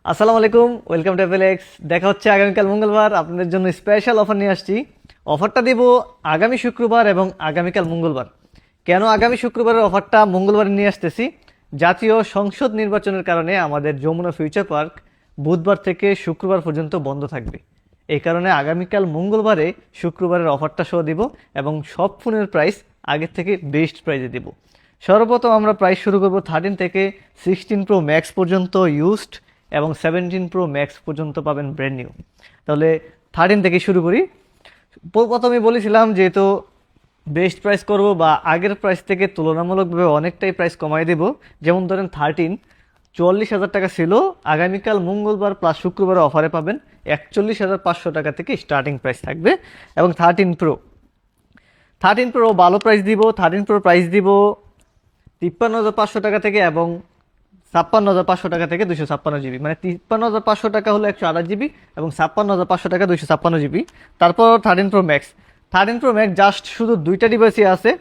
আসসালামু আলাইকুম, welcome to অ্যাপেলেক্স। দেখা হচ্ছে আগামীকাল মঙ্গলবার। আপনাদের জন্য স্পেশাল অফার নিয়ে আসছি। অফারটা দিব আগামী শুক্রবার এবং আগামীকাল মঙ্গলবার। কেন আগামী শুক্রবারের অফারটা মঙ্গলবার নিয়ে আসতেছি? জাতীয় সংসদ নির্বাচনের কারণে আমাদের যমুনা ফিউচার পার্ক বুধবার থেকে শুক্রবার পর্যন্ত বন্ধ থাকবে। এই কারণে আগামীকাল মঙ্গলবারে শুক্রবারের অফারটা সহ দিব এবং সব ফোনের প্রাইস আগের থেকে বেস্ট প্রাইসে দিব। সর্বপ্রথম আমরা প্রাইস শুরু করব 13 থেকে 16 প্রো ম্যাক্স পর্যন্ত ইউজড এবং 17 প্রো ম্যাক্স পর্যন্ত পাবেন ব্র্যান্ড নিউ। তাহলে 13 থেকে শুরু করি। প্রথমে বলেছিলাম যেহেতু বেস্ট প্রাইস করব বা আগের প্রাইস থেকে তুলনামূলকভাবে অনেকটাই প্রাইস কমাই দেব। যেমন ধরেন 13 44,000 টাকা ছিল, আগামীকাল মঙ্গলবার প্লাস শুক্রবারে অফারে পাবেন 41,500 টাকা থেকে স্টার্টিং প্রাইস থাকবে। এবং 13 প্রো ভালো প্রাইস দিব। 13 প্রো প্রাইস দিব 53,500 টাকা থেকে এবং 56,500 টাকা থেকে 256 জিবি, মানে 53,500 টাকা হলো 128 জিবি এবং 56,500 টাকা 256 জিবি। তারপর 13 প্রো ম্যাক্স জাস্ট শুধু দুইটা ডিভাইসই আছে,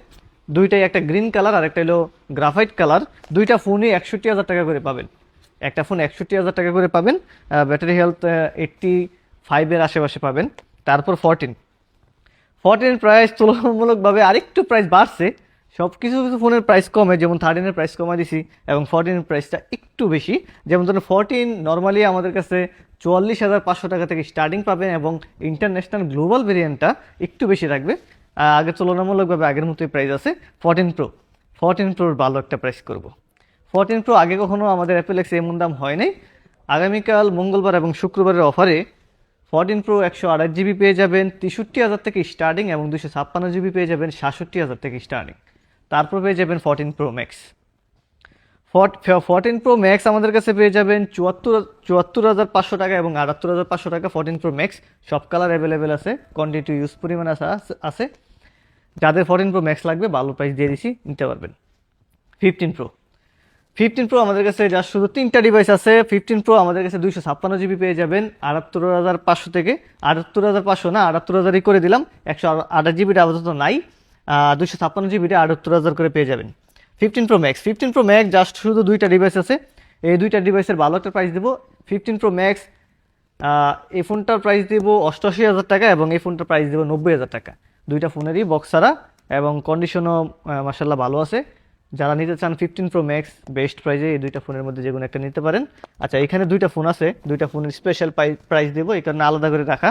দুইটাই একটা গ্রিন কালার আর একটা হলো গ্রাফাইট কালার। দুইটা ফোনই 61,000 টাকা করে পাবেন। একটা ফোন 61,000 টাকা করে পাবেন, ব্যাটারি হেলথ 85-এর আশেপাশে পাবেন। তারপর 14 প্রাইস তুলনামূলকভাবে আরেকটু প্রাইস বাড়ছে। সব কিছু কিছু ফোনের প্রাইস কমে, যেমন 13-এর প্রাইস কমা দিছি এবং 14-এর প্রাইসটা একটু বেশি। যেমন ধরুন 14 নর্মালি আমাদের কাছে 44,500 টাকা থেকে স্টার্টিং পাবেন এবং ইন্টারন্যাশনাল গ্লোবাল ভেরিয়েন্টটা একটু বেশি থাকবে। আগে তুলনামূলকভাবে আগের মতোই প্রাইস আছে। 14 প্রোর ভালো একটা প্রাইস করব। 14 প্রো আগে কখনো আমাদের অ্যাপেলেক্সে এমন দাম হয় নাই। আগামীকাল মঙ্গলবার এবং শুক্রবারের অফারে 14 প্রো 128 জিবি পেয়ে যাবেন 63,000 থেকে স্টার্টিং এবং 256 জিবি পেয়ে যাবেন 67,000 থেকে স্টার্টিং। তারপর পেয়ে যাবেন 14 প্রো ম্যাক্স। 14 প্রো ম্যাক্স আমাদের কাছে পেয়ে যাবেন 74,500 টাকা এবং 78,500 টাকা। 14 প্রো ম্যাক্স সব কালার অ্যাভেলেবেল আছে, কোয়ান্টিটি ইউজ পরিমাণ আছে। যাদের 14 প্রো ম্যাক্স লাগবে ভালো প্রাইস দিয়ে দিছি, নিতে পারবেন। 15 প্রো আমাদের কাছে জাস্ট শুধু তিনটা ডিভাইস আছে। 15 প্রো আমাদের কাছে 256 জিবি পেয়ে যাবেন 78,500 থেকে। 78,500 না, 78,000ই করে দিলাম। 128 জিবিটা আপাতত নাই, 256 জিবিটা 78,000 করে পেয়ে যাবেন। 15 প্রো ম্যাক্স জাস্ট শুধু দুইটা ডিভাইস আছে, এই দুইটা ডিভাইসের ভালো একটা প্রাইস দেবো। 15 প্রো ম্যাক্স এই ফোনটার প্রাইস দেব 88,000 টাকা এবং এই ফোনটার প্রাইস দেবো 90,000 টাকা। দুইটা ফোনেরই বক্স ছাড়া এবং কন্ডিশনও মার্শাল্লাহ ভালো আছে। যারা নিতে চান 15 প্রো ম্যাক্স বেস্ট প্রাইসে এই দুইটা ফোনের মধ্যে যে কোনো একটা নিতে পারেন। আচ্ছা, এখানে দুইটা ফোন আছে, দুইটা ফোনের স্পেশাল প্রাইস দেবো, এই কারণে আলাদা করে রাখা।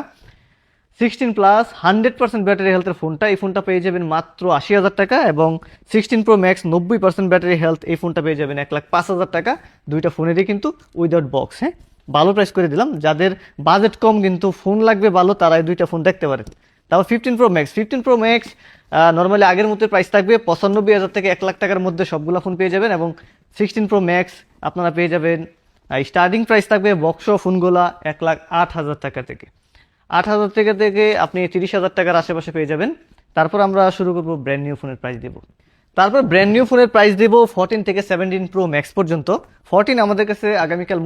16 প্লাস 100% ব্যাটারি হেলথের ফোনটা, এই ফোনটা পেয়ে যাবেন মাত্র 80,000 টাকা এবং 16 প্রো ম্যাক্স 90% ব্যাটারি হেলথ, এই ফোনটা পেয়ে যাবেন 1,05,000 টাকা। দুইটা ফোনেরই কিন্তু উইদাউট বক্স। হ্যাঁ, ভালো প্রাইস করে দিলাম। যাদের বাজেট কম কিন্তু ফোন লাগবে ভালো, তারা এই দুইটা ফোন দেখতে পারেন। তারপর 15 প্রো ম্যাক্স নর্মালি আগের মতো প্রাইস থাকবে 95,000 থেকে 1 লাখ টাকার মধ্যে সবগুলো ফোন পেয়ে যাবেন এবং 16 প্রো ম্যাক্স আপনারা পেয়ে যাবেন স্টার্টিং প্রাইস থাকবে বক্স ফোনগুলা 1,08,000 টাকা থেকে। 8,000 টাকা থেকে আপনি 30,000 টাকার আশেপাশে পেয়ে যাবেন। তারপর আমরা শুরু করবো ব্র্যান্ড নিউ ফোনের প্রাইস দেবো। তারপর ব্র্যান্ড নিউ ফোনের প্রাইস দেবো 14 থেকে 17 প্রো ম্যাক্স পর্যন্ত। 14 আমাদের কাছে আগামীকাল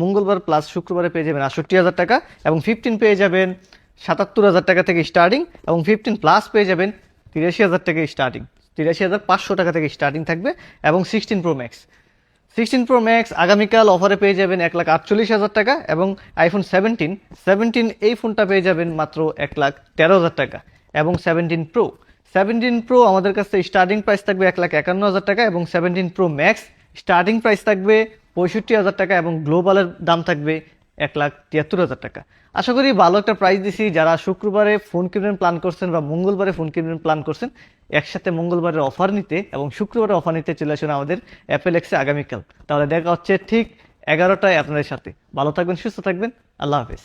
মঙ্গলবার প্লাস শুক্রবারে পেয়ে যাবেন 68,000 টাকা এবং 15 পেয়ে যাবেন 77,000 টাকা থেকে স্টার্টিং এবং 15 প্লাস পেয়ে যাবেন 83,000 থেকে স্টার্টিং, 83,500 টাকা থেকে স্টার্টিং থাকবে। এবং 16 প্রো ম্যাক্স আগামীকাল অফারে পেয়ে যাবেন 1,48,000 টাকা এবং আইফোন 17 এই ফোনটা পেয়ে যাবেন মাত্র 1,13,000 টাকা। এবং 17 প্রো আমাদের কাছে স্টার্টিং প্রাইস থাকবে 1,51,000 টাকা এবং 17 প্রো ম্যাক্স স্টার্টিং প্রাইস থাকবে 65,000 টাকা এবং গ্লোবালের দাম থাকবে 1,73,000 টাকা। আশা করি ভালো একটা প্রাইস দিছি। যারা শুক্রবারে ফোন কিনবেন প্ল্যান করছেন বা মঙ্গলবারে ফোন কিনবেন প্ল্যান করছেন, একসাথে মঙ্গলবারের অফার নিতে এবং শুক্রবারের অফার নিতে চলে আসুন আমাদের অ্যাপেলেক্সে আগামীকাল। তাহলে দেখা হচ্ছে ঠিক 11টায় আপনাদের সাথে। ভালো থাকবেন, সুস্থ থাকবেন, আল্লাহ হাফেজ।